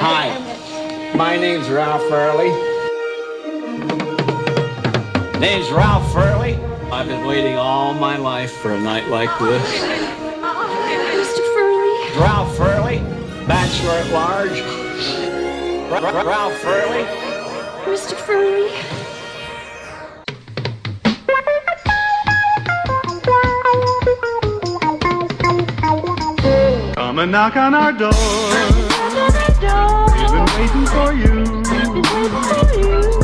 Hi, my name's Ralph Furley. Name's Ralph Furley. I've been waiting all my life for a night like this. Mr. Furley. Ralph Furley, bachelor at large. Ralph Furley. Mr. Furley. Come and knock on our door. We've been waiting for you.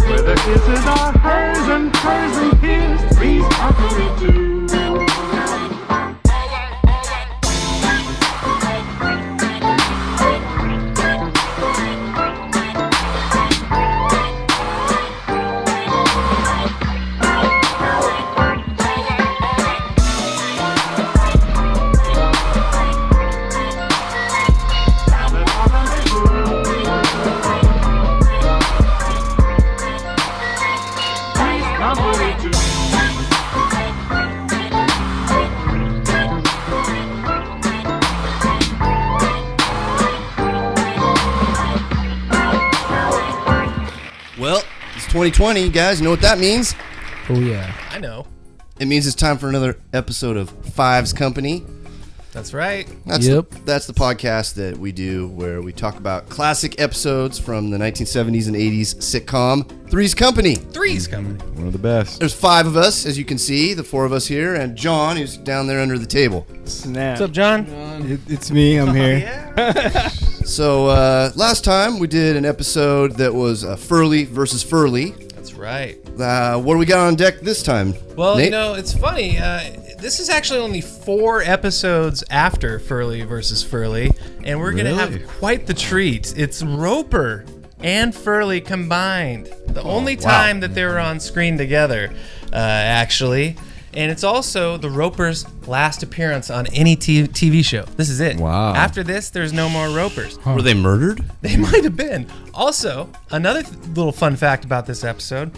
Where the kisses are hers and his, please offer it too. Well, it's 2020, guys. You know what that means? Oh, yeah. I know. It means it's time for another episode of Fives Company. That's right. That's Yep. that's the podcast that we do where we talk about classic episodes from the 1970s and 80s sitcom Three's Company. Three's coming. One of the best. There's 5 of us, as you can see, the 4 of us here, and John, who's down there under the table. Snap. What's up, John? It's me. I'm here. So last time we did an episode that was Furley versus Furley. That's right. What do we got on deck this time? Well, Nate? you know, it's funny. This is actually only 4 episodes after Furley versus Furley, and we're going to Really? have quite the treat. It's Roper and Furley combined. The only time that they were on screen together, actually. And it's also the Ropers' last appearance on any TV show. This is it. Wow. After this, there's no more Ropers. Were they murdered? They might have been. Also, another little fun fact about this episode.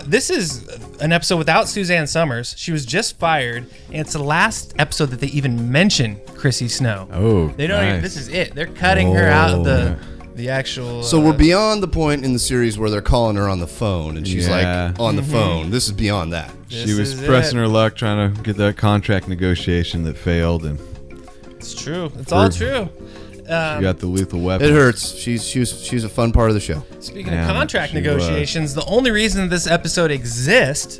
This is an episode without Suzanne Summers. She was just fired, and it's the last episode that they even mention Chrissy Snow. Oh, They don't. Even, nice. this is it. They're cutting her out of the actual. So we're beyond the point in the series where they're calling her on the phone, and she's Yeah. like on the phone. This is beyond that. She was pressing her luck trying to get that contract negotiation that failed, and It's true. It's all true. she got the lethal weapon. It hurts. She's a fun part of the show. Speaking Yeah, of contract she negotiations, the only reason this episode exists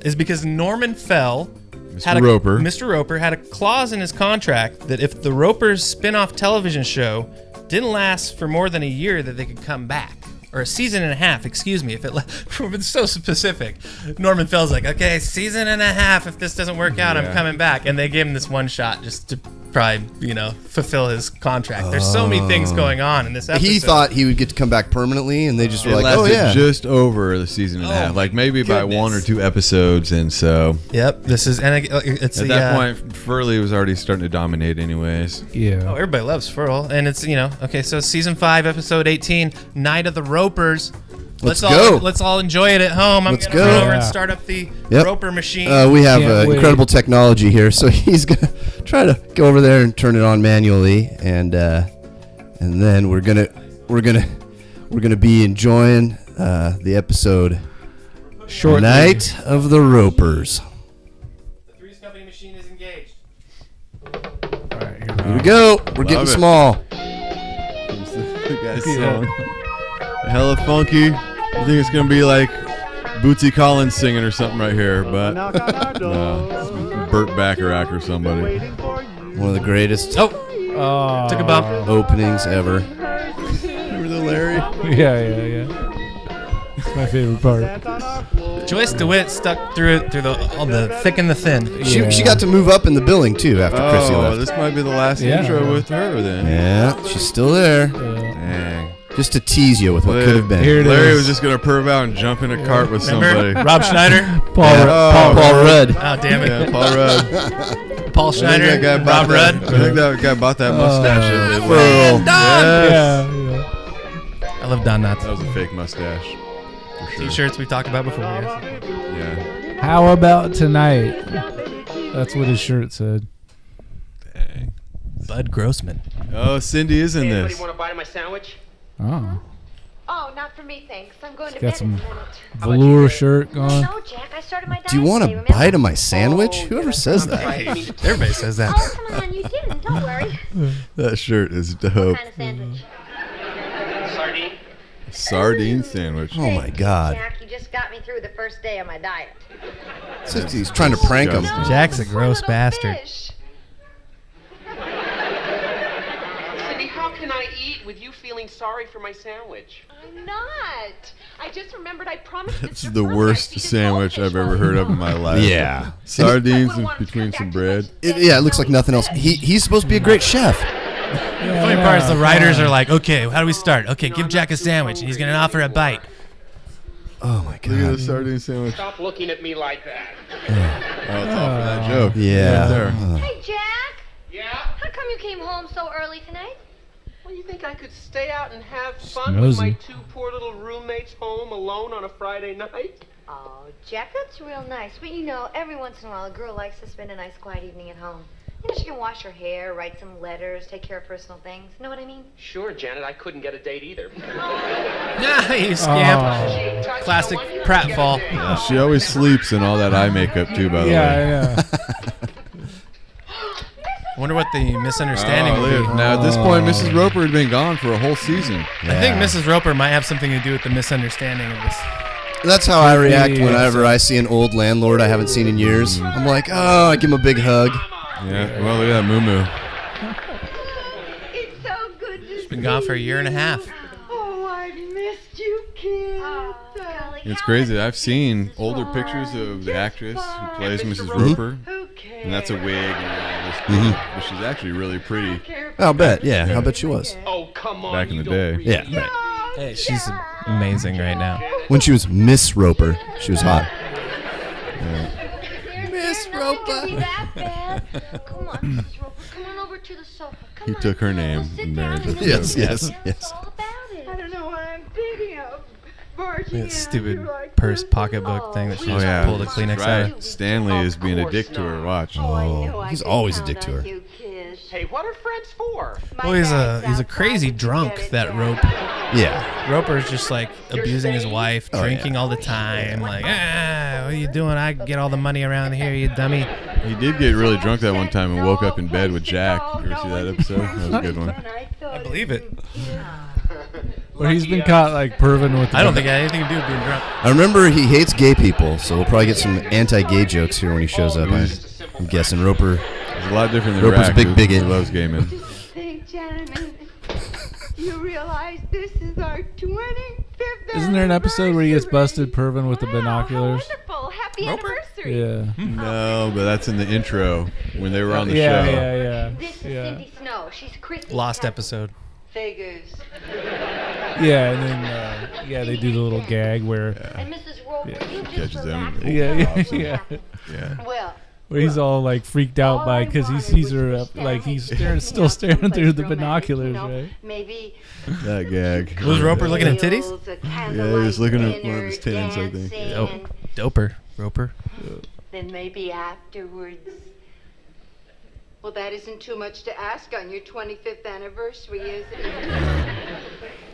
is because Norman Fell, Mr. Roper had a clause in his contract that if the Ropers spin-off television show didn't last for more than a year, that they could come back. Or a season and a half, excuse me. If it's so specific. Norman Fell's like, okay, season and a half. If this doesn't work out, I'm coming back. And they gave him this one shot just to probably, fulfill his contract. There's so many things going on in this episode. He thought he would get to come back permanently, and they just were It like, lasted "Oh yeah." just over the season and a half, my like maybe by goodness. 1 or 2 episodes, and so Yep, this is, and it's at that point, Furley was already starting to dominate, anyways. Yeah. Oh, everybody loves Furl, and it's okay. So season 5, episode 18, Night of the Ropers. Let's go. Let's all enjoy it at home. I'm Let's gonna go. run over and Yeah. start up the Yep. Roper machine. We have Can't wait. incredible technology here, so he's gonna try to go over there and turn it on manually, and then we're gonna be enjoying the episode Short Night of the Ropers. The Three's Company machine is engaged. All right, Here we go. We're getting it. small. The guy's song. Hella funky. You think it's gonna be like Bootsy Collins singing or something right here, but Knock on our door. no, it's Burt Bacharach or somebody. Waiting for you. One of the greatest Oh. Took a bump. openings ever. Remember the Larry? Yeah. It's my favorite part. That's on our floor. Joyce DeWitt stuck through all the thick and the thin. She got to move up in the billing too after Chrissy Oh, left. this might be the last Yeah. intro with her then. Yeah, she's still there. Dang. Just to tease you with what could have been. Here it Larry is. was just gonna perv out and jump in a cart with Remember somebody. Rob Schneider, Paul Rudd. oh damn it, Yeah, Paul Rudd. Paul I think Schneider, that guy bought Rob Rudd. I think that guy bought that mustache. at Midway. Furl. Yes. Yeah. I love Don Knotts. That was a fake mustache. For sure. T-shirts we talked about before. Yes. Yeah. How about tonight? That's what his shirt said. Dang. Bud Grossman. Oh, Cindy is in Anybody this. want a bite of my sandwich? Oh. Oh, not for me, thanks. I'm going to Got bed some in a minute. velour shirt going. No, Jack, I started my diet Do you want today, a remember? bite of my sandwich? Whoever says that. Everybody says that. Oh, come on, you didn't. Don't worry. That shirt is What dope. kind of sandwich? Sardine sandwich. Oh my God. Jack, you just got me through the first day of my diet. He's trying to prank him. disgusting. Jack's a Poor gross little bastard. fish. Cindy, how can I eat with you feeling sorry for my sandwich? I'm not. I just remembered I promised This Mr. is the Furley I'd worst feed his sandwich goldfish I've ever while heard he of in my life. Yeah. Sardines in between some bread. It looks like nothing else. He's supposed to be a great chef. The funny part is the writers are like, okay, how do we start? Okay, give Jack a sandwich, and he's going to offer a bite. Oh my Look at the God. sardine sandwich. Stop looking at me like that. Oh, it's all for that joke. Yeah. Right there. Hey, Jack. Yeah? How come you came home so early tonight? Well, you think I could stay out and have fun with my Snoozy. two poor little roommates home alone on a Friday night? Oh, Jack, that's real nice. But you know, every once in a while, a girl likes to spend a nice, quiet evening at home. You know, she can wash her hair, write some letters, take care of personal things. Know what I mean? Sure, Janet, I couldn't get a date either. Nah, you scamp. Oh. Classic pratfall. Yeah, she always sleeps in all that eye makeup too, by the way. Yeah, Wonder what the misunderstanding Oh, would look be. at- now at this point, Mrs. Roper had been gone for a whole season. I think Mrs. Roper might have something to do with the misunderstanding of this. That's how I react Yeah, whenever I see an old landlord I haven't seen in years. I'm like, oh, I give him a big hug. Yeah, well, look at that moo-moo. It's so good to Been gone for a year and a half. Oh, I've missed you, kids. It's crazy. I've seen older pictures of the actress who plays Mrs. Roper, and that's a wig and all this stuff. But she's actually really pretty I'll bet. Yeah, I'll bet she was. Oh, come on. back in you the don't day. really- Yeah, right. Hey, she's amazing right now. When she was Miss Roper, she was hot. Miss Roper. Be that bad. Come on, Mrs. Roper. Come on over to the sofa. Come He on. took her name We'll sit in down marriage and with we'll Yes, talk yes, yes. all about it. I don't know what I'm thinking of. Barging That stupid in like purse this. pocketbook thing that she Oh just yeah, pulled a Kleenex out of. right. Stanley is being a dick to her. Watch. Oh, I knew I he's could always a count dick to on her. you, kid. Hey, what are friends for? Well, he's a crazy drunk, that Rope. Yeah. Roper's just like abusing his wife, Oh, drinking yeah. all the time. Like, what are you doing? I get all the money around here, you dummy. He did get really drunk that one time and woke up in bed with Jack. You ever see that episode? That was a good one. I believe it. But he's been caught like perving with. I don't think it had anything to do with being drunk. I remember he hates gay people, so we'll probably get some anti-gay jokes here when he shows up. I'm guessing Roper. It's a lot different than Roper's a Rack, big who bigot. loves gay men. Think, gentlemen, you realize this is our 25th Isn't there an episode where he gets busted perving with the Wow, binoculars? how wonderful. Happy Roper? anniversary. Yeah. No, but that's in the intro when they were on the Yeah, show. yeah, This is yeah. Cindy Snow. She's Christy. Lost episode. Figures. Yeah, and then they do the little gag where And Mrs. Roper, you just Catches them. relax. yeah. Yeah. Well, Where he's all like freaked out by because he sees her like he's still staring through the binoculars, right? Maybe That gag. Was Roper looking at titties? Yeah, he was looking at one of his titties, I think. Oh, doper. Roper. Then maybe afterwards. Well, that isn't too much to ask on your 25th anniversary, is it?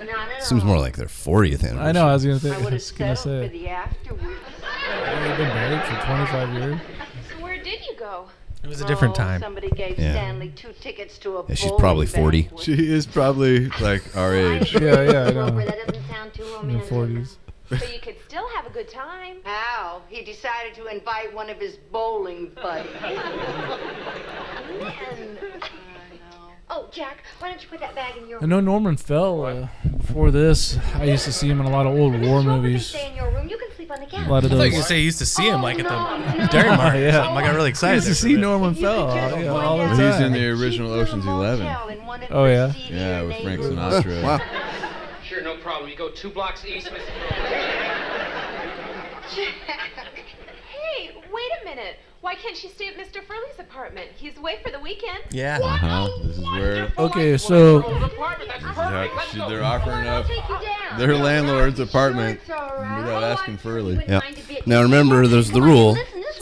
Not at Seems all. more like their 40th anniversary. I know. I was gonna I think. I would have was gonna settled for say. the afterwards. They've been married for 25 years. So where did you go? It was a different Oh, time. Somebody gave Yeah. Stanley 2 tickets to a Yeah, she's bowling probably 40. banquet. She is probably like our age. Yeah, I Roper, know. that doesn't sound too In the romantic. 40s. So you could still have a good time. How? He decided to invite one of his bowling buddies. Oh, Jack, why don't you put that bag in your I know Norman Fell before this. I used to see him in a lot of old war Mrs. Roper can movies. stay in your room. You can sleep on the couch. A lot of I thought you those. could say you used to see him like at no, the Dairy Mart or Yeah. something. I got really I excited. used to there see for a minute. Norman If you Fell could just all point the out He's in time. the original cheap Ocean's little 11. motel in one of Oh, the yeah? seedier Yeah, with Frank neighborhoods. Sinatra. Wow. Sure, no problem. You go 2 blocks east, Mrs. Roper. Hey, wait a minute. Why can't she stay at Mr. Furley's apartment? He's away for the weekend. Yeah. Uh-huh. This is where Okay, so Apartment, that's perfect. Let's go. they're offering up Take you down. their landlord's apartment It's all right. without asking for early. Yeah. Now remember, there's the rule: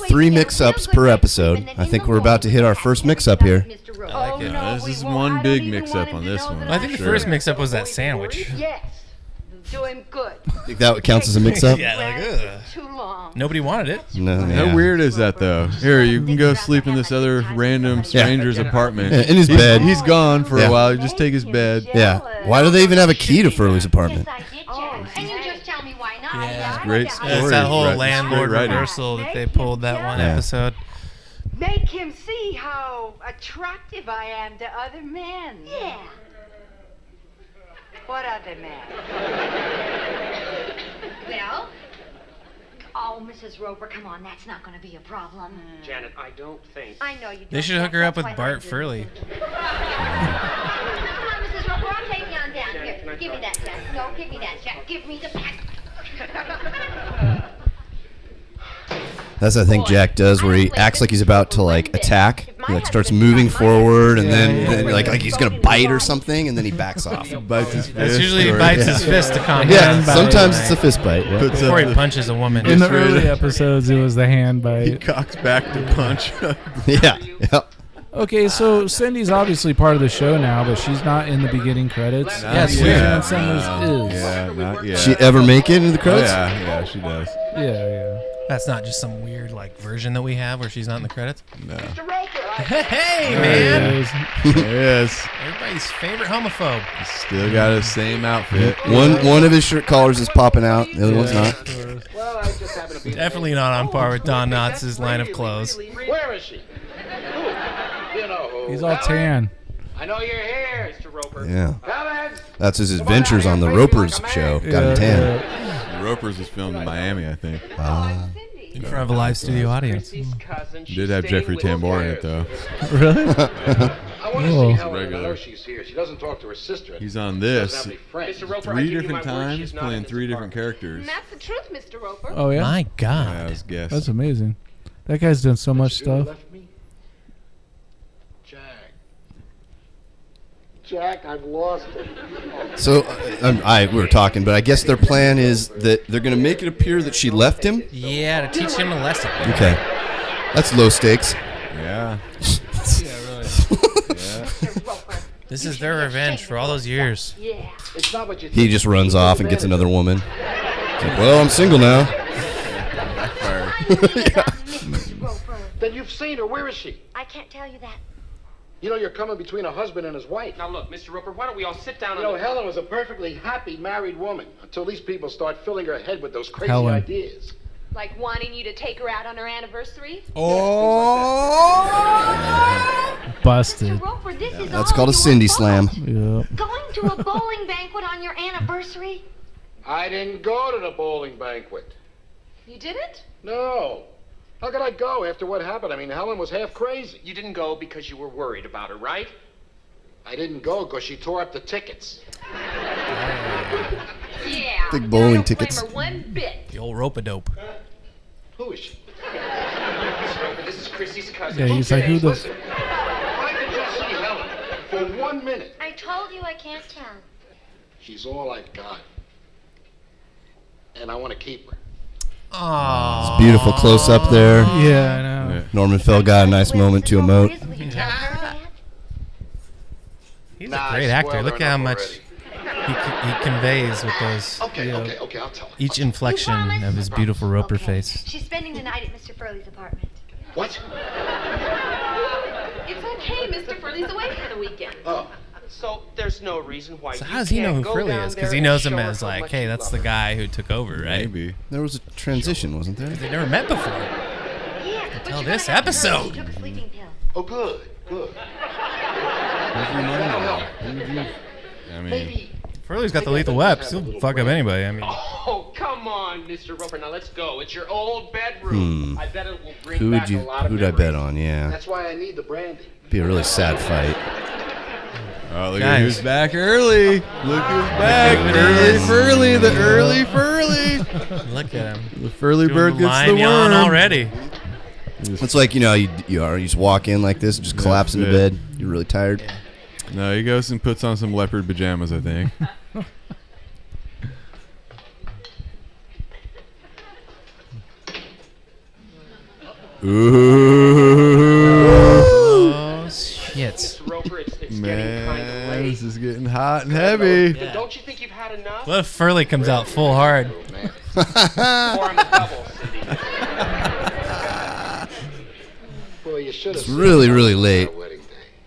3 mix-ups per episode. I think we're about to hit our first mix-up here. Roper. I like it. no, This we is won't. one I big don't even mix-up want on him to this know one. that I think the Sure. first mix-up was that sandwich. Yes. Do him good. Think that counts as a mix-up? Yeah, like, ugh. Too long. Nobody wanted it. No. How Yeah. weird is that, though? Here, you can go sleep in this other random stranger's apartment. Yeah, in his bed. He's gone for Yeah. a while. You just take his bed. Yeah. Why do they even have a key to Furley's apartment? Yes, I did, Jack. And you just tell me why not. Yeah. Great That's story. that whole Right, landlord straight writing. reversal that they pulled that one Yeah. episode. Make him see how attractive I am to other men. Yeah. What other men? Well? Oh, Mrs. Roper, come on. That's not going to be a problem. Janet, I don't think. I know you don't. They should Jack, hook her up that's with why I Bart do. Furley. Come on, Mrs. Roper. I'm taking you on down Janet, here. can I Give me try? that, Jack. No, give me that, Jack. Give me the pack. That's the thing Jack does, where he acts like he's about to like attack. He like starts moving forward, and then like he's gonna bite or something, and then he backs off. Bites his fist. That's usually he or- bites his fist to calm Yeah, down. sometimes it's a fist bite. Yeah. Puts Before up he punches a woman. In the Just ready early to- episodes, it was the hand He bite. cocks back to punch. Yeah. Yep. Okay, so Cindy's obviously part of the show now, but she's not in the beginning credits. Not Yes, yet. Sharon Summers is. Yeah, not yet. She ever make it into the Oh, credits? yeah, she does. Yeah. That's not just some weird like version that we have where she's not in the credits. No. Hey, There man! it is. Yes. Everybody's favorite homophobe. Still got the same outfit. One of his shirt collars is popping out. The other one's not. Well, I just happen to be. Definitely not on par with Don Knotts' line of clothes. Where is she? Who? You know who. He's all tan. I know you're here, Mr. Roper. Yeah. Fellas! That's his adventures on the Ropers show. Got him tan. The Ropers was filmed in Miami, I think. In front of a live studio audience. Did have Jeffrey Tambor in it, though. Really? I want to Oh. see Helen. I Regular. know she's here. She doesn't talk to her sister. He's on She this doesn't have any friends. Mr. Roper, I 3 give you different my word, times, she's not in playing this 3 different apartment. characters. And that's the truth, Mr. Roper. Oh yeah. My Yeah, I God. was guess. That's amazing. That guy's done so much You stuff. left me? Jack, I've lost it. So we were talking, but I guess their plan is that they're gonna make it appear that she left him. Yeah, to teach him a lesson. Okay. That's low stakes. Yeah. This is their revenge for all those years. Yeah. It's not what you He think. just runs off and gets another woman. It's like, well, I'm single now. Mrs. Roper. Then you've seen her. Where is she? I can't tell you that. You know, you're coming between a husband and his wife. Now look, Mr. Roper, why don't we all sit down You on know, the... Helen was a perfectly happy married woman until these people start filling her head with those crazy Helen. ideas. Like wanting you to take her out on her anniversary? Busted. Mr. Roper, this is That's all called a your Cindy fault. slam. Yep. Going to a bowling banquet on your anniversary? I didn't go to the bowling banquet. You didn't? No. How could I go after what happened? I mean, Helen was half crazy. You didn't go because you were worried about her, right? I didn't go because she tore up the tickets. Yeah. Big I bowling don't tickets. blame her one bit. The old rope-a-dope. Who is she? Mr. Roper, this is Chrissy's cousin. Yeah, he's like, who the? Listen, if I could just see Helen for 1 minute, I told you I can't tell. she's all I've got. And I want to keep her. Aww. Beautiful close up there. Yeah, I know. Yeah. Norman Fell got a nice moment to emote. Will you tell her that? He's Nah, a great I actor. spoiled Look her how enough much he conveys with those Okay, okay, I'll tell her. each inflection of his beautiful Roper Okay. face. She's spending the night at Mr. Furley's apartment. What? It's okay, Mr. Furley's away for the weekend. Oh. So there's no reason why So you how does he know can't who go Furley down is? Because there he and knows him show her as how like, much hey, you that's love the her. guy who took over, right? Maybe. There was a transition, wasn't there? They never met before. Yeah, but Until you're this gonna have to know episode. She took a sleeping pill. Oh, good, good. Where's your money? Who did you- I mean, Maybe. Furley's got the lethal weapons. He'll fuck up anybody. I mean, Oh, come on, Mr. Roper. Now let's go. It's your old bedroom. I bet it will bring Who back would you? a lot of Who'd I bet memories. on? Yeah, That's why I need the brandy. be a really sad fight. oh, look Guys. at who's back early. Look who's back. who it Early is. Furley, the early Furley. look at him. The Furley bird Doing gets the line yawn worm. already. It's like you just walk in like this, just collapse into it. bed. You're really tired. No, he goes and puts on some leopard pajamas, I think. Ooh. Oh shit! This is getting hot and heavy. Then don't you think you've had enough? What if Furley comes out full hard? Pour him a double, Cindy. Boy, you should have. It's really, really late.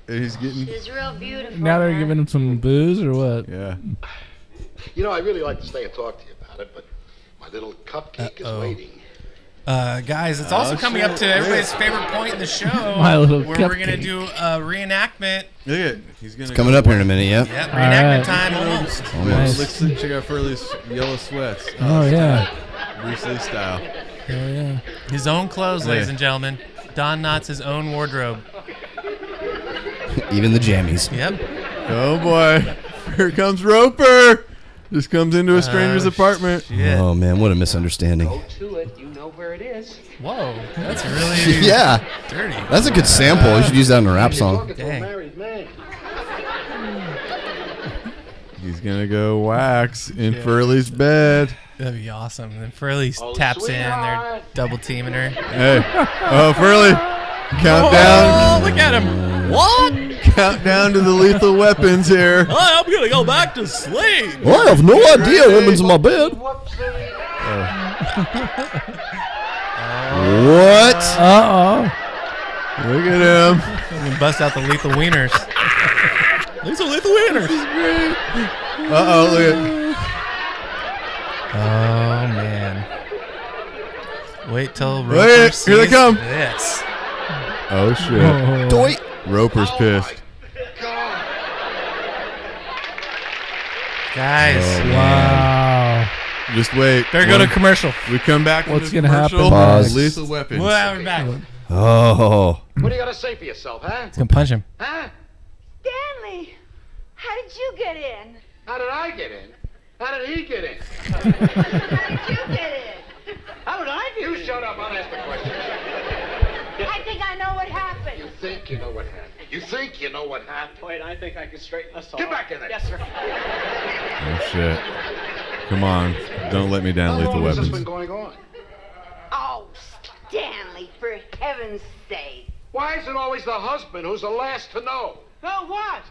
He's getting. She's real beautiful. Now they're giving him some booze or what? Yeah. You know, I really like to stay and talk to you about it, but my little cupcake is waiting. Guys, it's also coming up to everybody's favorite point in the show My little where we're going to cupcake. do a reenactment. Look at it. He's gonna. It's coming up here in a minute, yeah? Yep, reenactment right. time almost. Almost. Let's check out Furley's yellow sweats. Oh, yeah. Bruce Lee style. Oh, yeah. His own clothes, ladies Yeah. and gentlemen. Don Knotts' his own wardrobe. Even the jammies. Yep. Oh boy. Here comes Roper. Just comes into a stranger's apartment. Shit. Oh, man, what a misunderstanding. Go to it. You know where it is. Whoa, that's really Yeah. dirty. That's a good sample. You should use that in a rap You're song. talking to a Dang. married man. He's gonna go wax in Furley's bed. That'd be awesome. And then Furley Oh, taps in. They're sweetheart. double teaming her. Hey. Oh, Furley. Countdown. Oh, look at him. What? Countdown to the lethal weapons here. I'm going to go back to sleep. I have no idea women's in my bed. Whoopsie. What? Uh-oh. Look at him. We can bust out the lethal wieners. Lethal wieners. Uh-oh, look at. Oh, man. Wait till Wait, Roper here they sees come. this. Oh, shit. Oh. Doit. Roper's pissed. Guys, Wow. Just wait. better go to commercial. We come back. from What's this gonna happen? commercial. Pause. Lethal weapons. Well, we're back. Oh. What do you got to say for yourself, huh? He's going to punch him. Huh? Stanley, how did you get in? How did I get in? How did he get in? How did you get in? How did I get in? You shut up. I'll ask the question. I think I know what happened. You think you know what happened. You think you know what happened. Wait, I think I can straighten us all. Get back in there. Yes, sir. Oh, shit. Come on. Don't let me down, How lethal long has this been weapons. going on? Oh, Stanley, for heaven's sake. Why is it always the husband who's the last to know? No, what?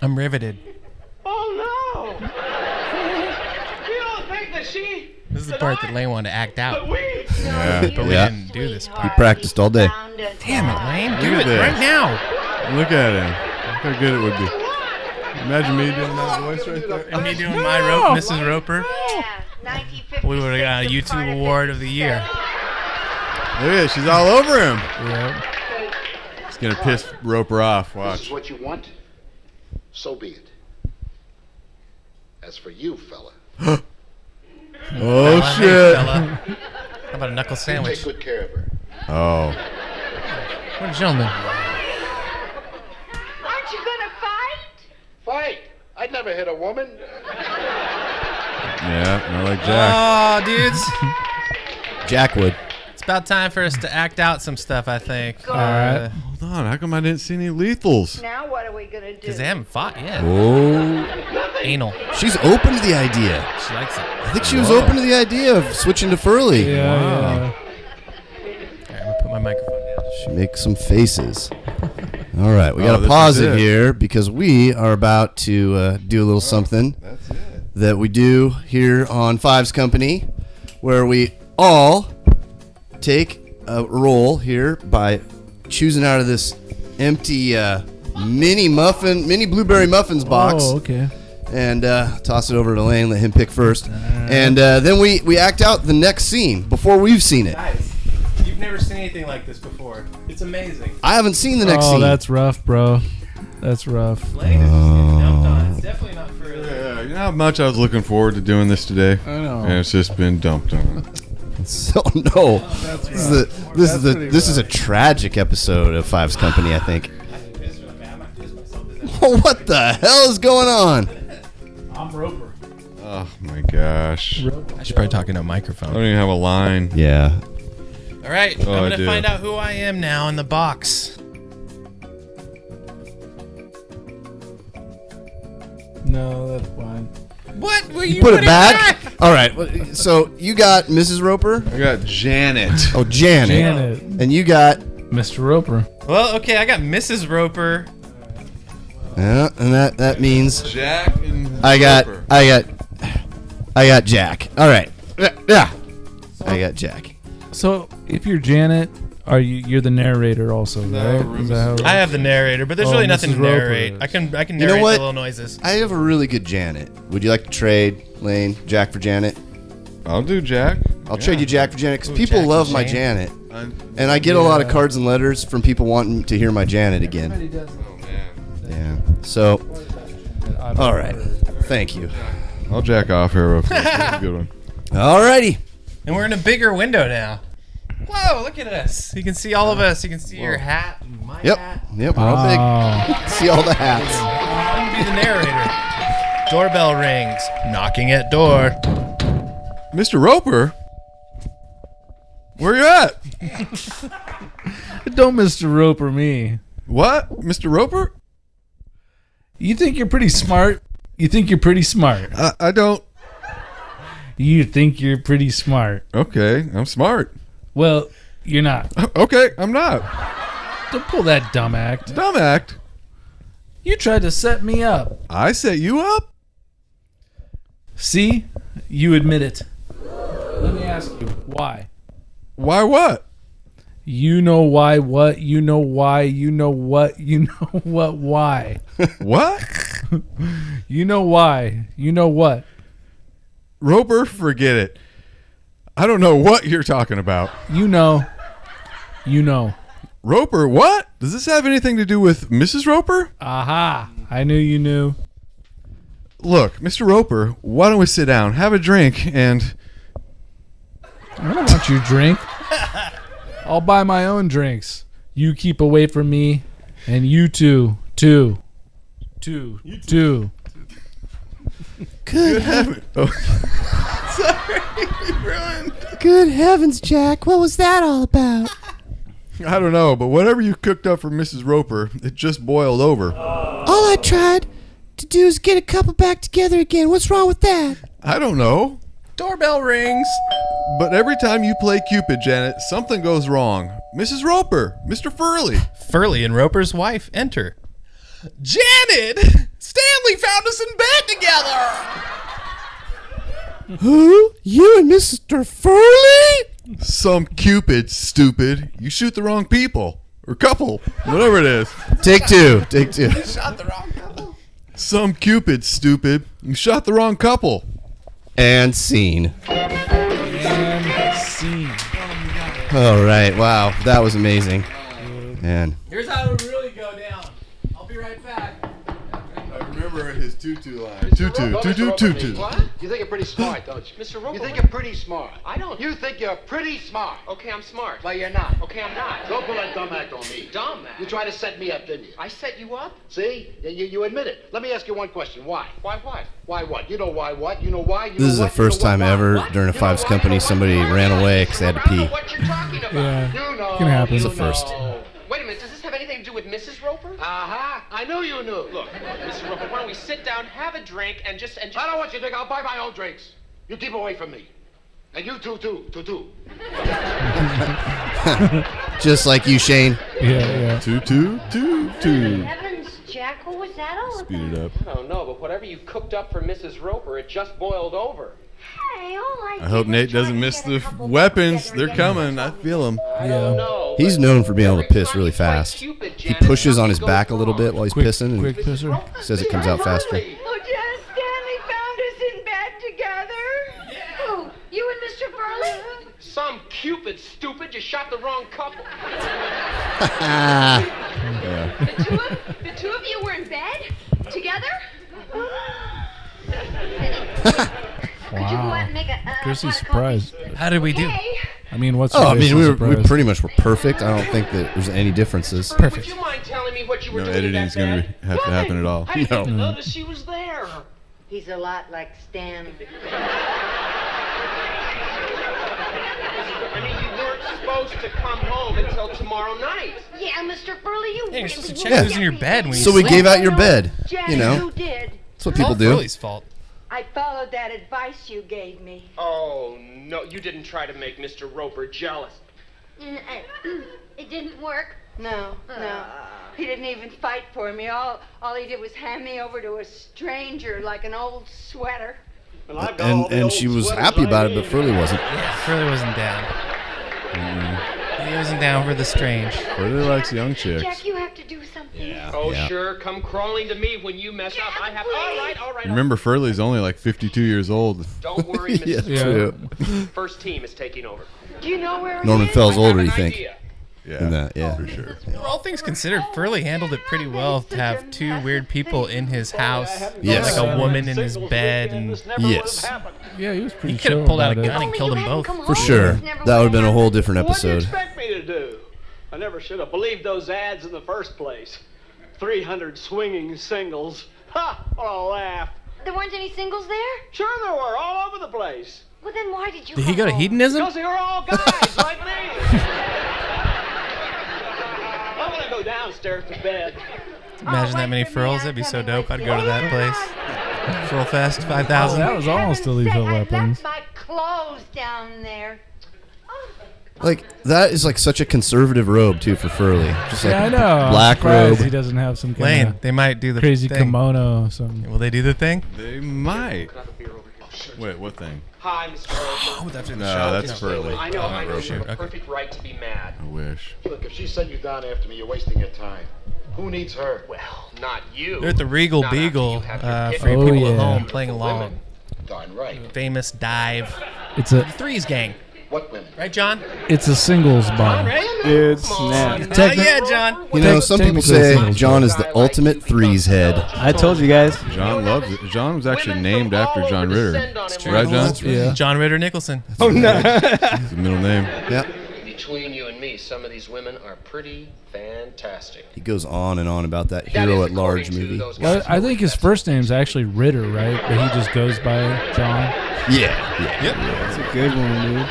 I'm riveted. Oh, no. You don't think that she... This is the part that Lane wanted to act out. But we... Yeah. But we Yeah. didn't do this He part. practiced all day. Damn it, Lane. Do Look it at right this. now. Look at him. Look how good it would be. Imagine me doing that voice right there. And me doing my rope, Mrs. Roper. Yeah, 1956. We would have got a YouTube award of the year. Look at it. She's all over him. Yep. It's going to piss Roper off. This Watch. is what you want? So be it. As for you, fella, Oh, Fella, hey, shit. fella. How about a knuckle take sandwich? good care of her. Oh. What a gentleman. Aren't you gonna fight? Fight! I'd never hit a woman. Yeah, not like Jack. Oh, dudes. Jack would. It's about time for us to act out some stuff, I think. All right. Hold on. How come I didn't see any lethals? Now what are we gonna do? Because they haven't fought yet. Oh. Anal. She's open to the idea. She likes it. I think she was open to the idea of switching to Furley. Yeah, All right, I'm going to put my microphone down. She makes some faces. All right, we got to this pause is it it. here because we are about to do a little something That's it. that we do here on Fives Company, where we all take a roll here by choosing out of this empty mini blueberry muffins box, Oh, okay. and toss it over to Lane. Let him pick first, and then we act out the next scene before we've seen it. Guys, you've never seen anything like this before. It's amazing. I haven't seen the next Oh, scene. that's rough, bro. That's rough. Lane is just getting dumped on. It's definitely not for Yeah, you know how much I was looking forward to doing this today? I know. And it's just been dumped on. So no, this is a tragic episode of Fives Company. I think. What the hell is going on? I'm Roper. Oh my gosh. I should probably talk into a I microphone. don't even have a line. Yeah. All right, Oh, I'm I going to do. find out who I am now in the box. No, that's fine. What? Will you Put it back. All right. So you got Mrs. Roper. I got Janet. Oh, Janet. Janet. And you got. Mr. Roper. Well, okay, I got Mrs. Roper. Yeah, and that means Jack and I got Roper. Jack. All right. Yeah. I got Jack. So if you're Janet, you're the narrator also, right? Is that how it I have the narrator, but there's really nothing to Mrs. Roper narrate. is. I can narrate You know what? the little noises. I have a really good Janet. Would you like to trade Lane Jack for Janet? I'll do Jack. I'll trade you Jack for Janet because Ooh, people Jack love and my Jane. Janet, and I get a lot of cards and letters from people wanting to hear my Janet again. Oh man. Yeah. So, all right. Thank you. I'll jack off here real quick. That's a good one. All righty. And we're in a bigger window now. Whoa, look at us. You can see all of us. You can see your hat and my hat. Yep. We're all big. See all the hats. I'm going to be the narrator. Doorbell rings. Knocking at door. Mr. Roper? Where you at? Don't Mr. Roper me. What? Mr. Roper? You think you're pretty smart? You think you're pretty smart? I don't. You think you're pretty smart? Okay, I'm smart. Well, you're not. Okay, I'm not. Don't pull that dumb act. Dumb act. You tried to set me up. I set you up? See? You admit it. Let me ask you, why? Why what? You know why what? You know why? You know what? You know what? Why? What? You know why? You know what? Roper, forget it. I don't know what you're talking about. You know. You know. Roper, what? Does this have anything to do with Mrs. Roper? Aha. I knew you knew. Look, Mr. Roper, why don't we sit down, have a drink, and... I don't want your drink. I'll buy my own drinks. You keep away from me, and you too. Good heavens. Oh. Sorry, ruined. Good heavens, Jack. What was that all about? I don't know, but whatever you cooked up for Mrs. Roper, it just boiled over. All I tried to do is get a couple back together again. What's wrong with that? I don't know. Doorbell rings. But every time you play Cupid, Janet, something goes wrong. Mrs. Roper, Mr. Furley. Furley and Roper's wife enter. Janet! Stanley found us in bed together! Who? You and Mr. Furley? Some Cupid, stupid. You shoot the wrong people. Or couple. Whatever it is. Take two. Take two. Shot the wrong couple. Some Cupid, stupid. You shot the wrong couple. And scene. And scene. All right. Wow. That was amazing. Man. Here's how it would really go down. I'll be right back. I remember his tutu line. Tutu. What? You think you're pretty smart, don't you? Mr. Roper, You think you're pretty smart. I don't. You think you're pretty smart. Okay, I'm smart. But you're not. Okay, I'm not. Don't pull that dumb act on me. Dumb act? You tried to set me up, didn't you? I set you up? See? You admit it. Let me ask you one question. Why? Why what? Why what? You know why what? You know why? You This know is the what? first You know time why? ever What? during a You know Fives why? company You know somebody why? ran away because they had to I don't pee. know what you're talking about. Yeah. You know. Can happen. It's You the first. know. Wait a minute, does this have anything to do with Mrs. Roper? Uh-huh. I knew you knew. Look, Mr. Roper, why don't we sit down, have a drink, and just... I don't want you to drink. I'll buy my own drinks. You keep away from me. And you too. Just like you, Shane. Yeah. Tutu. Heavens, Jack, what was that all about? Speed it up. I don't know, but whatever you cooked up for Mrs. Roper, it just boiled over. Hey, all I I hope did was Nate try doesn't to miss get a the couple weapons. together They're again. coming. I feel them. I Yeah. don't know. He's but known for being able to every piss time really you play fast. Cupid, He Janet, pushes on his something back a goes little bit wrong. while he's Quick pissing quick and pisser. says it comes out faster. Oh, Janet Stanley found us in bed together. Who? You and Mr. Furley? Some Cupid, stupid, you shot the wrong couple. The two of you were in bed together? Could you go out and make a Chrissy's pot of coffee? surprised. How did we do? Hey, I mean, what's Oh, I mean, we surprised? pretty much were perfect. I don't think that there's any differences. Would you mind telling me what you were No doing in that editing's going to bed? have to happen at all. I didn't No. even notice she was there. He's a lot like Stan. I mean, you weren't supposed to come home until tomorrow night. Yeah, Mr. Furley, you Yeah, you're really supposed to wouldn't check who's in your get bed me when you So we sleep. gave out your bed. Janet, You know, you did. that's what It's people all do. Furley's fault. I followed that advice you gave me. Oh, no, you didn't try to make Mr. Roper jealous. It didn't work. No. He didn't even fight for me. All he did was hand me over to a stranger like an old sweater. And she was happy about it, but Furley wasn't. Yeah, Furley wasn't down. He wasn't down for the strange. Furley likes young chicks. Jack, you have to do something. Yeah. Oh, sure. Come crawling to me when you mess up. I have. All right. Remember, Furley's only like 52 years old. Don't worry, Mrs. Yeah, true. First team is taking over. Do you know where Norman Fell's older, you think? Idea. Yeah, In that, yeah. for sure. All things considered, Furley handled it pretty well to have two weird people in his house. Yes. Like a woman in his bed. And Yes. Yeah, he was pretty he could chill have pulled out a about it. gun and killed them both. For sure. That would have been a whole different What do you episode. expect me to do? I never should have believed those ads in the first place. 300 swinging singles. Ha! What a laugh. There weren't any singles there? Sure there were, all over the place. Well, then why did you Did he go to home? hedonism? Because they were all guys like me. I'm gonna go downstairs to bed. Imagine that many furls. That'd be so dope. I'd go to that place. Furl Fest 5,000. That was almost a lethal I weapons. left my clothes down there. Like, that is like such a conservative robe, too, for Furley. Just like Yeah, I know. black I'm surprised robe. He doesn't have some Lane, kind they might do the crazy thing. kimono or something. Will they do the thing? They might. Wait, what thing? Hi, Mr. Roper. Oh, that's in the No, show. that's Yeah. Furley. I know you Shoot, have a okay. perfect right to be mad. I wish. Look, if she sent you down after me, you're wasting your time. Who needs her? Well, not you. They're at the Regal Not after Beagle you have your for picnic. Oh, people at yeah. home playing along. Women. Darn right. Famous dive. It's a Threes gang. What women? Right, John? singles bar. It's Come snap. on. Techni- Yeah, John. You know, some people say John is the ultimate threes head. I told you guys. John loves it. John was actually named after John Ritter. Right, John? Yeah. John Ritter Nicholson. Oh no. It's the middle name. Yep. Between you and me, some of these women are pretty fantastic. He goes on and on about that hero at large movie. Well, I think his first name's actually Ritter, right? But he just goes by John. Yeah. Yep. That's a good one, dude.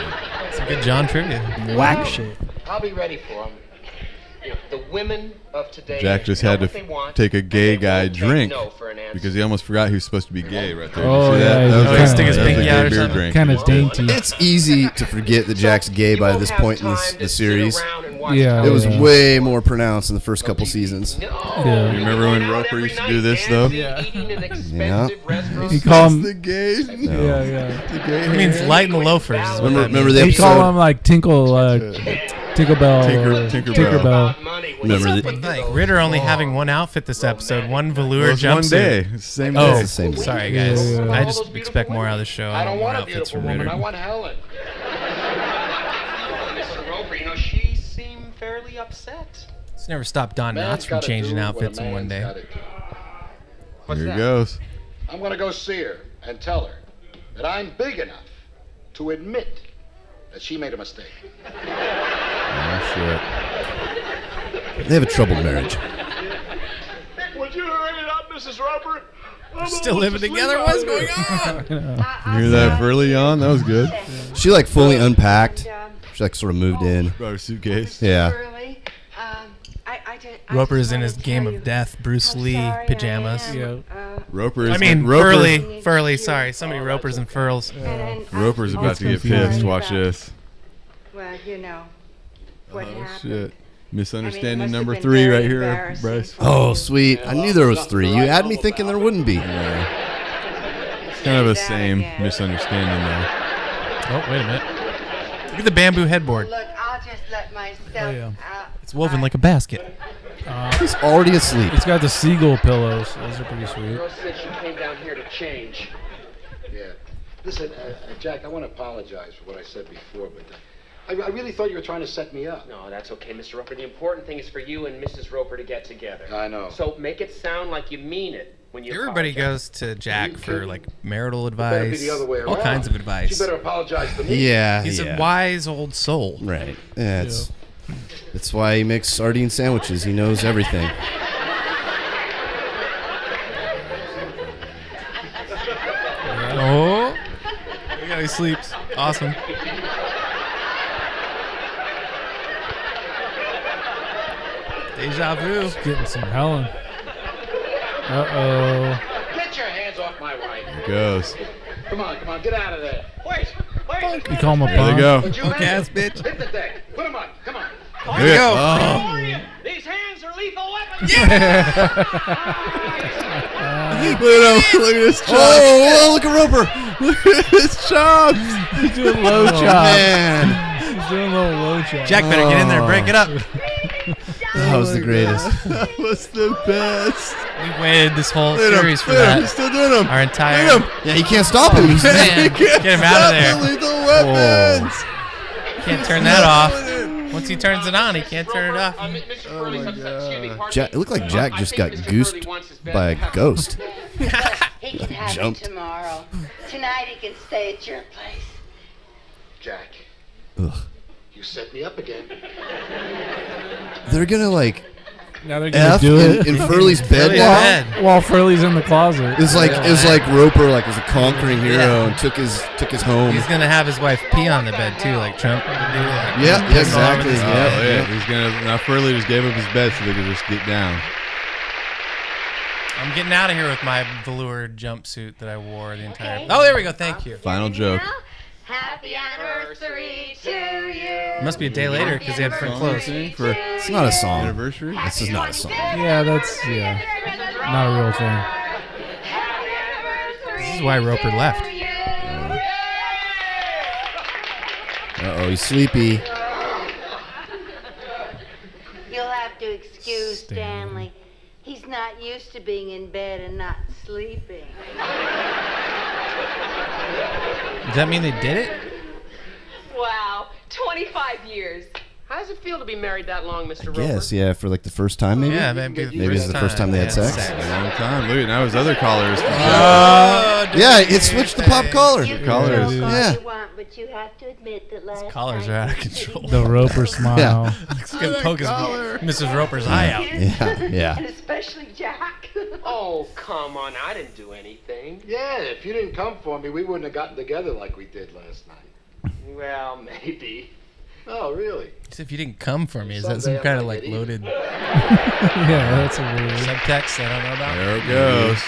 It's a good John trivia. Whack shit. I'll be ready for them. You know, the women of today. Jack just know had to what they want, take a gay and they guy won't take drink no for an answer. because he almost forgot he was supposed to be gay right there. Oh, Did you see yeah, that? he That was kinda stick his that was a pinky gay out or beer something. drink. Kind of dainty. It's easy to forget that Jack's gay by this point in the series. Yeah. It was yeah. way more pronounced in the first couple seasons. Yeah. You remember when Roper used to do this, though? Yeah. He call him. The gays. Yeah, yeah. The gay It means hair. light and loafers. is what that Remember means. the They episode? call him like Tinkerbell. Tinkerbell. Remember What's up with like Ritter only having one outfit this episode, one velour Well, it's one jumpsuit? day. It's the same Oh, day. the same day. sorry guys. Yeah, yeah. I just expect more out of the show. I don't more want a outfits beautiful from woman. Ritter. I want Helen. Mr. Roper, you know, she seemed fairly upset. It's never stopped Don Man's Knotts from gotta changing do what a outfits in one man's day. gotta do. Here that? he goes. I'm gonna go see her and tell her that I'm big enough to admit that she made a mistake. Oh, shit. They have a troubled marriage. Would you hurry it up, Mrs. Roper? I'm Still almost living asleep together? out What's here. going on? You hear that early on? That was good. She like fully unpacked. She like sort of moved in. Brought her suitcase. Yeah. Really? Roper is in his game of death, Bruce Lee pajamas. Yeah. Roper is. I mean, Roper, Furley, sorry. So many Ropers and Furls. Roper's about to get pissed. Watch this. Well, you know what Oh, happened. shit. Misunderstanding must have number been 3 very right here, embarrassing Bryce. Oh, sweet. I knew there was 3. You had me thinking there wouldn't be. It's kind of a same misunderstanding though. Oh, wait a minute. Look at the bamboo headboard. Look, I'll just let myself out. It's woven like a basket. He's already asleep. It's got the seagull pillows. Those are pretty sweet. Girl said she came down here to change. Yeah. Listen, Jack, I want to apologize for what I said before, but I really thought you were trying to set me up. No, that's okay, Mr. Roper. The important thing is for you and Mrs. Roper to get together. I know. So make it sound like you mean it when you Everybody apologize. goes to Jack for like marital Better be advice, the other way all around. kinds of advice. You better apologize to me. Yeah. He's yeah. a wise old soul. Right. Yeah, that's why he makes sardine sandwiches. He knows everything. Oh, look how he sleeps. Awesome. Deja vu. Getting some Helen. Uh-oh. Get your hands off my wife. Here it goes. Come on, get out of there. Wait. You call him a There they punk? go. Would you Punk ass bitch. Hit the deck. Put him on. Come on. Here we go. Oh. These hands are lethal weapons. Look at his chops. Oh, look at Roper. Look at his chops. He's doing low chops. Man, He's doing a little low chops. Jack better get in there, break it up. that was the greatest. That was the best. We waited this whole Look at him. series for Look at him. that. He's still doing them. Our entire. Look at him. Yeah, you can't stop him. He's Man, get him out of there. Lethal weapons. Can't turn that off. Once he turns it on, he can't turn it off. Mr. Furley's upset. Excuse me, pardon Jack, it me. looked like Jack I just think got Mr. goosed Furley wants his bed by a back. ghost. He can have Jumped. it tomorrow. Tonight he can stay at your place. Jack, Ugh. you set me up again. They're gonna like Now they're gonna F do it in Furley's bed Furley's now. bed. while Furley's in the closet. It's like Roper was a conquering hero and took his home. He's gonna have his wife pee on the bed too, like Trump would do. Like, Yeah, piss all over exactly. this Oh, bed. yeah. He's gonna. Now Furley just gave up his bed so they could just get down. I'm getting out of here with my velour jumpsuit that I wore the entire. Oh, there we go. Thank you. Final joke. Happy anniversary to you. It must be a day later because they had different clothes. For It's not a song. anniversary. This is not a song. Yeah, that's not a real thing. This is why Roper left. Uh-oh, he's sleepy. You'll have to excuse Stanley. He's not used to being in bed and not sleeping. Does that mean they did it? Wow, 25 years. How does it feel to be married that long, Mr. Roper? Yes, yeah, for like the first time maybe. Yeah, maybe. Maybe it's the first time they had sex. A long time. Look at now his other collars. Yeah, it switched the pop collar. You can Collars. joke all Yeah. you want, but you have to admit that last Collars night are out of you control. The Roper smile. It's gonna poke Mrs. Roper's eye out. Yeah, yeah. And especially Jack. Oh, come on. I didn't do anything. Yeah, if you didn't come for me, we wouldn't have gotten together like we did last night. Well, maybe. Oh, really? So if you didn't come for me, is that some Someday I kind of might like get even. loaded Yeah, that's a weird. subtext I don't know about? There it goes.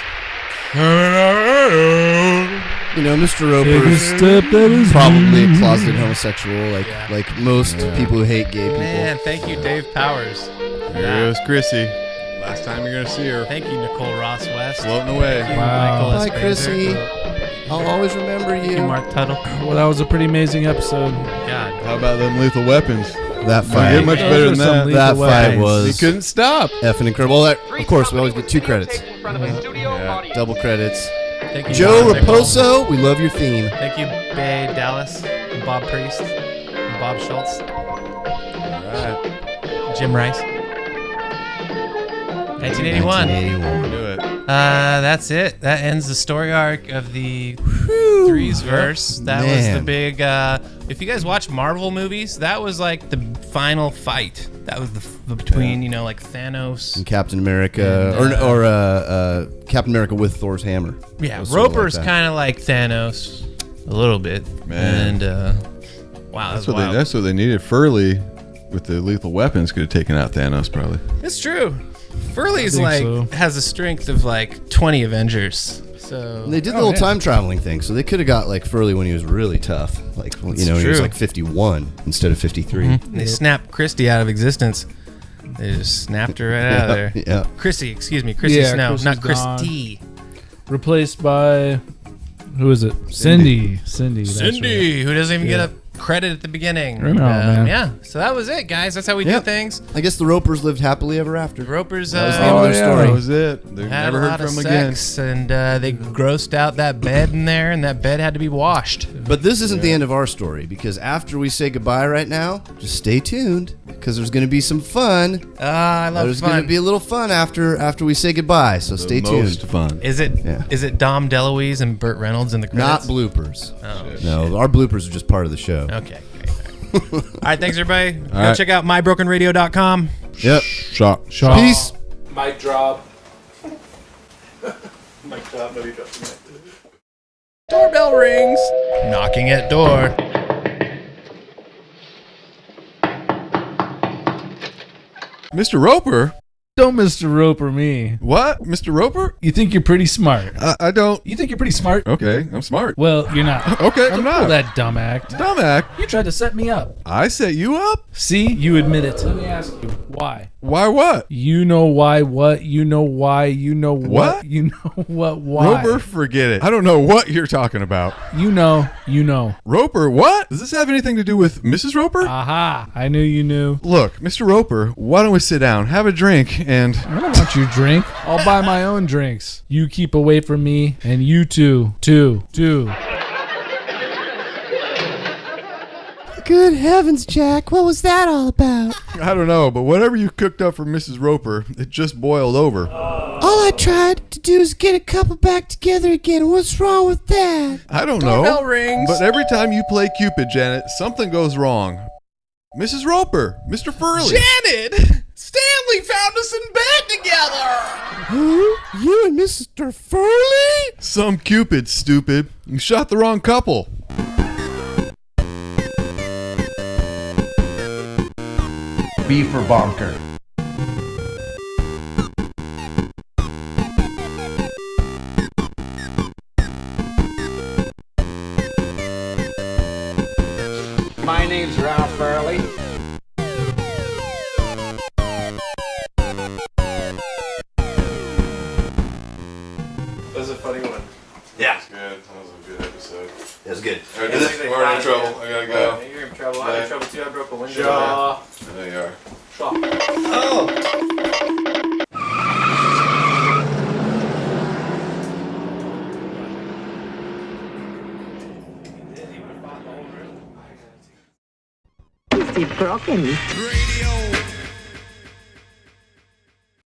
You know, Mr. Take a Roper's step that is probably a closeted homosexual, like Yeah. like most people who hate gay people. Man, thank you, Dave Powers. Here goes Chrissy. Last time you're gonna see her. Thank you, Nicole Ross West. Floating away. Thank you, Wow. Michael Hi, Espencer. Chrissy. I'll always remember Thank you, you. Mark Tuttle. Well, that was a pretty amazing episode. God. How about them lethal weapons? That Don't fight. get much Those better are than some that. lethal That fight weapons. was He couldn't stop. effing incredible. Well, of course, we always get two credits. In front of a studio Yeah. audience. Double credits. Thank you, Joe John Nickel. Raposo, we love your theme. Thank you, Bay Dallas, and Bob Priest, and Bob Schultz, All right. Jim Rice. 1981. 1981. Do it. That's it. That ends the story arc of the Threes verse. That was the Man. big. If you guys watch Marvel movies, that was like the final fight. That was the between like Thanos. And Captain America, And, or Captain America with Thor's hammer. Yeah, It was sort of Roper's like that. kind of like Thanos, a little bit. Man. And wow, That's that's what wild. that's what they needed. Furley with the lethal weapons could have taken out Thanos probably. It's true. Furley's I like think so. has a strength of like 20 Avengers. So And they did the whole time traveling thing, so they could have got like Furley when he was really tough, like when he was true. like 51 instead of 53. And they snapped Christy out of existence. They just snapped her right out of there. Yeah. Chrissy, excuse me, Chrissy Yeah, Snow, Chrissy's not gone. Christy. Replaced by who is it? Cindy. Cindy. That's right. Cindy, who doesn't even Yeah. get a credit at the beginning. I know, man. Yeah, so that was it, guys. That's how we do Yep. things. I guess the Ropers lived happily ever after. Ropers That was the uh, end of their story. That was it. They had never a heard lot from of him again. sex, and they grossed out that bed in there, and that bed had to be washed. But this isn't the end of our story, because after we say goodbye right now, just stay tuned, because there's going to be some fun. I love There's going fun. to be a little fun after we say goodbye, so stay Most tuned. fun. Is it Yeah. Dom DeLuise and Burt Reynolds in the Not credits? bloopers. Oh, No, our bloopers are just part of the show. okay. All right, thanks everybody. Go right. check out mybrokenradio.com. Yep. Shot. Peace. Mic drop. Mic drop. Nobody dropped the mic. Doorbell rings. Knocking at door. Mr. Roper. Don't Mr. Roper me. What? Mr. Roper? You think you're pretty smart. I don't. You think you're pretty smart? Okay, I'm smart. Well, you're not. Okay, I'm Don't not. pull that dumb act. Dumb act? You tried to set me up. I set you up? See? You admit it. Let me ask you, why? Why what? You know why what? You know why? You know what? You know what? Why? Roper, forget it. I don't know what you're talking about. You know. You know. Roper, what? Does this have anything to do with Mrs. Roper? Aha. I knew you knew. Look, Mr. Roper, why don't we sit down, have a drink, and... I don't want your drink. I'll buy my own drinks. You keep away from me, and you too. Good heavens, Jack. What was that all about? I don't know, but whatever you cooked up for Mrs. Roper, it just boiled over. All I tried to do is get a couple back together again. What's wrong with that? I don't know. Doorbell rings. But every time you play Cupid, Janet, something goes wrong. Mrs. Roper, Mr. Furley. Janet! Stanley found us in bed together! Who? You and Mr. Furley? Some Cupid, stupid. You shot the wrong couple. B for bonker. My name's Ralph Furley. That was a funny one. Yeah. Good. That was a good episode. That was good. All right, we're in trouble. I gotta go. You're in trouble. I'm in trouble too. I broke a window. I know you are. Is it broken? Radio